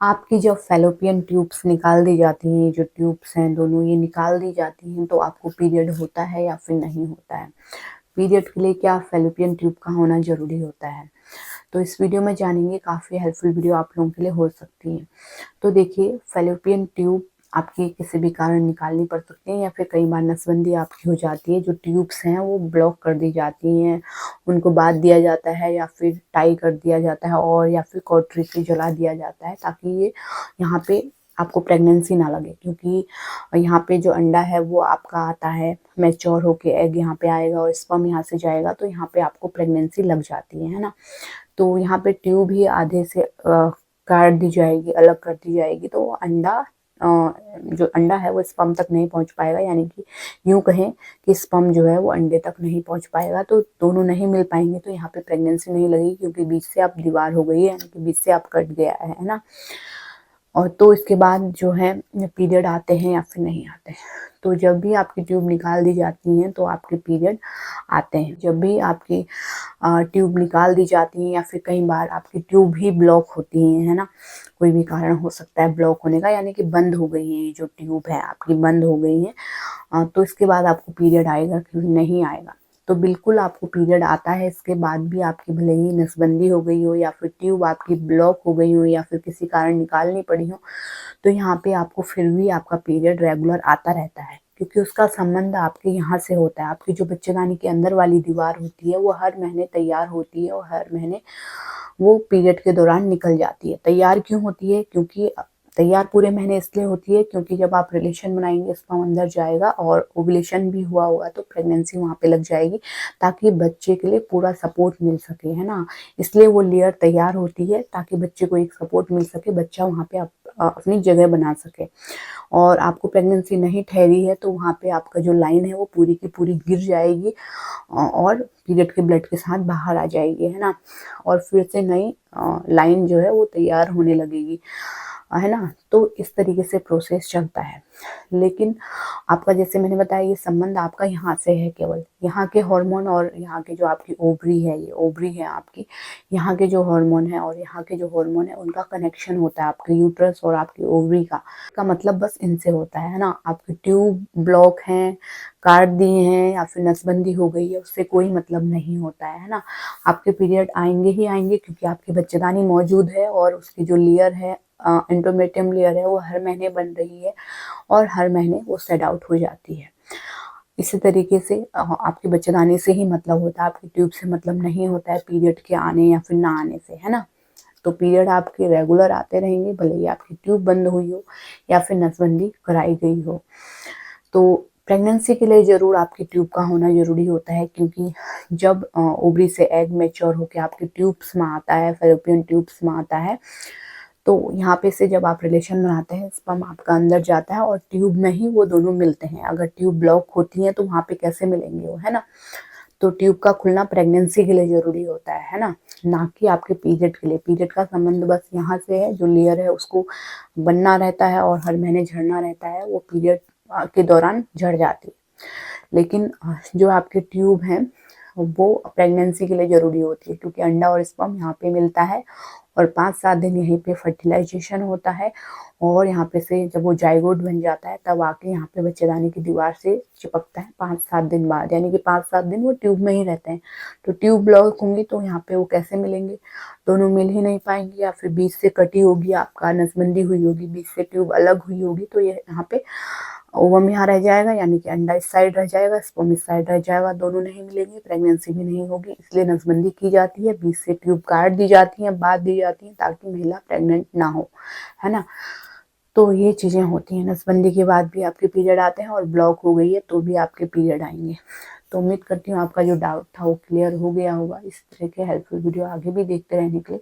आपकी जब fallopian tubes निकाल दी जाती हैं, जो ट्यूब्स हैं दोनों ये निकाल दी जाती हैं, तो आपको पीरियड होता है या फिर नहीं होता है। पीरियड के लिए क्या फैलोपियन ट्यूब का होना ज़रूरी होता है? तो इस वीडियो में जानेंगे, काफ़ी हेल्पफुल वीडियो आप लोगों के लिए हो सकती है। तो देखिए, फैलोपियन ट्यूब आपकी किसी भी कारण निकालनी पड़ सकती है या फिर कई बार नसबंदी आपकी हो जाती है, जो ट्यूब्स हैं वो ब्लॉक कर दी जाती हैं, उनको बाँध दिया जाता है या फिर टाई कर दिया जाता है और या फिर कॉटरी से जला दिया जाता है, ताकि ये यहाँ पे आपको प्रेगनेंसी ना लगे। क्योंकि यहाँ पे जो अंडा है वो आपका आता है, मैच्योर होके एग यहाँ पे आएगा और स्पर्म यहाँ से जाएगा, तो यहाँ पे आपको प्रेगनेंसी लग जाती है ना। तो यहाँ पे ट्यूब ही आधे से काट दी जाएगी, अलग कर दी जाएगी, तो अंडा जो अंडा है वो स्पर्म तक नहीं पहुंच पाएगा, यानी कि यूं कहें कि स्पर्म जो है वो अंडे तक नहीं पहुंच पाएगा, तो दोनों नहीं मिल पाएंगे, तो यहाँ पे प्रेगनेंसी नहीं लगेगी, क्योंकि बीच से आप दीवार हो गई है, यानी कि बीच से आप कट गया है ना। और तो इसके बाद जो है पीरियड आते हैं या फिर नहीं आते हैं। तो जब भी आपकी ट्यूब निकाल दी जाती हैं तो आपके पीरियड आते हैं। जब भी आपकी ट्यूब निकाल दी जाती है या फिर कई बार आपकी ट्यूब ही ब्लॉक होती है ना, कोई भी कारण हो सकता है ब्लॉक होने का, यानी कि बंद हो गई है ये जो ट्यूब है आपकी, बंद हो गई है, तो इसके बाद आपको पीरियड आएगा कि नहीं आएगा? तो बिल्कुल आपको पीरियड आता है। इसके बाद भी आपकी भले ही नसबंदी हो गई हो या फिर ट्यूब आपकी ब्लॉक हो गई हो या फिर किसी कारण निकालनी पड़ी हो, तो यहाँ पे आपको फिर भी आपका पीरियड रेगुलर आता रहता है, क्योंकि उसका संबंध आपके यहाँ से होता है। आपकी जो बच्चेदानी की अंदर वाली दीवार होती है वो हर महीने तैयार होती है और हर महीने वो पीरियड के दौरान निकल जाती है। तैयार क्यों होती है? क्योंकि तैयार पूरे महीने इसलिए होती है क्योंकि जब आप रिलेशन बनाएंगे, स्पर्म अंदर जाएगा और ओव्यूलेशन भी हुआ होगा, तो प्रेगनेंसी वहाँ पे लग जाएगी, ताकि बच्चे के लिए पूरा सपोर्ट मिल सके, है ना। इसलिए वो लेयर तैयार होती है, ताकि बच्चे को एक सपोर्ट मिल सके, बच्चा वहाँ पे अपनी जगह बना सके। और आपको प्रेगनेंसी नहीं ठहरी है तो वहाँ पे आपका जो लाइन है वो पूरी की पूरी गिर जाएगी और पीरियड के ब्लड के साथ बाहर आ जाएगी, है ना। और फिर से नई लाइन जो है वो तैयार होने लगेगी, है ना। तो इस तरीके से प्रोसेस चलता है। लेकिन आपका, जैसे मैंने बताया, ये संबंध आपका यहाँ से है, केवल यहाँ के हार्मोन और यहाँ के जो आपकी ओवरी है, ये ओवरी है आपकी, यहाँ के जो हार्मोन है और यहाँ के जो हार्मोन है उनका कनेक्शन होता है आपके यूट्रस और आपकी ओवरी का मतलब बस इनसे होता है ना। आपकी ट्यूब ब्लॉक है, काट दिए हैं या फिर नसबंदी हो गई है, उससे कोई मतलब नहीं होता है ना। आपके पीरियड आएंगे ही आएंगे, क्योंकि आपकी बच्चेदानी मौजूद है और उसकी जो लेयर है, एंडोमेट्रियम लेयर है, वो हर महीने बन रही है और हर महीने वो सेट आउट हो जाती है। इसी तरीके से आपके बच्चेदानी से ही मतलब होता है, आपकी ट्यूब से मतलब नहीं होता है पीरियड के आने या फिर ना आने से, है ना। तो पीरियड आपके रेगुलर आते रहेंगे, भले ही आपकी ट्यूब बंद हुई हो या फिर नसबंदी कराई गई हो। तो प्रेगनेंसी के लिए ज़रूर आपकी ट्यूब का होना ज़रूरी होता है, क्योंकि जब ओवरी से एग मैच्योर होकर आपके ट्यूब्स में आता है, फैलोपियन ट्यूब्स में आता है, तो यहाँ पे से जब आप रिलेशन बनाते हैं, स्पर्म आपका अंदर जाता है और ट्यूब में ही वो दोनों मिलते हैं। अगर ट्यूब ब्लॉक होती है तो वहाँ पे कैसे मिलेंगे वो, है ना। तो ट्यूब का खुलना प्रेगनेंसी के लिए ज़रूरी होता है ना, ना कि आपके पीरियड के लिए। पीरियड का संबंध बस यहाँ से है, जो लेयर है उसको बनना रहता है और हर महीने झड़ना रहता है, वो पीरियड के दौरान झड़ जाती है। लेकिन जो आपके ट्यूब हैं वो प्रेगनेंसी के लिए ज़रूरी होती है, क्योंकि अंडा और स्पर्म यहाँ पे मिलता है और 5-7 दिन यहीं पे फर्टिलाइजेशन होता है और यहाँ पे से जब वो जाइगोट बन जाता है तब आके यहाँ पे बच्चेदानी की दीवार से चिपकता है 5-7 दिन बाद, यानी कि 5-7 दिन वो ट्यूब में ही रहते हैं। तो ट्यूब ब्लॉक होंगी तो यहाँ पे वो कैसे मिलेंगे? दोनों मिल ही नहीं पाएंगे, या फिर बीच से कटी होगी, आपका नसबंदी हुई होगी, बीच से ट्यूब अलग हुई होगी, तो ये यहाँ पे ओवम यहाँ रह जाएगा, यानी कि अंडा इस साइड रह जाएगा, स्पर्म इस साइड रह जाएगा, दोनों नहीं मिलेंगे, प्रेगनेंसी भी नहीं होगी। इसलिए नसबंदी की जाती है, बीच से ट्यूब काट दी जाती है, बांध दी जाती है, ताकि महिला प्रेग्नेंट ना हो, है ना। तो ये चीज़ें होती हैं। नसबंदी के बाद भी आपके पीरियड आते हैं और ब्लॉक हो गई है तो भी आपके पीरियड आएंगे। तो उम्मीद करती हूँ आपका जो डाउट था वो क्लियर हो गया होगा। इस तरह के हेल्पफुल वीडियो आगे भी देखते रहने के लिए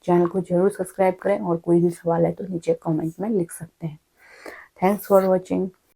चैनल को जरूर सब्सक्राइब करें, और कोई भी सवाल है तो नीचे कमेंट में लिख सकते हैं। Thanks for watching.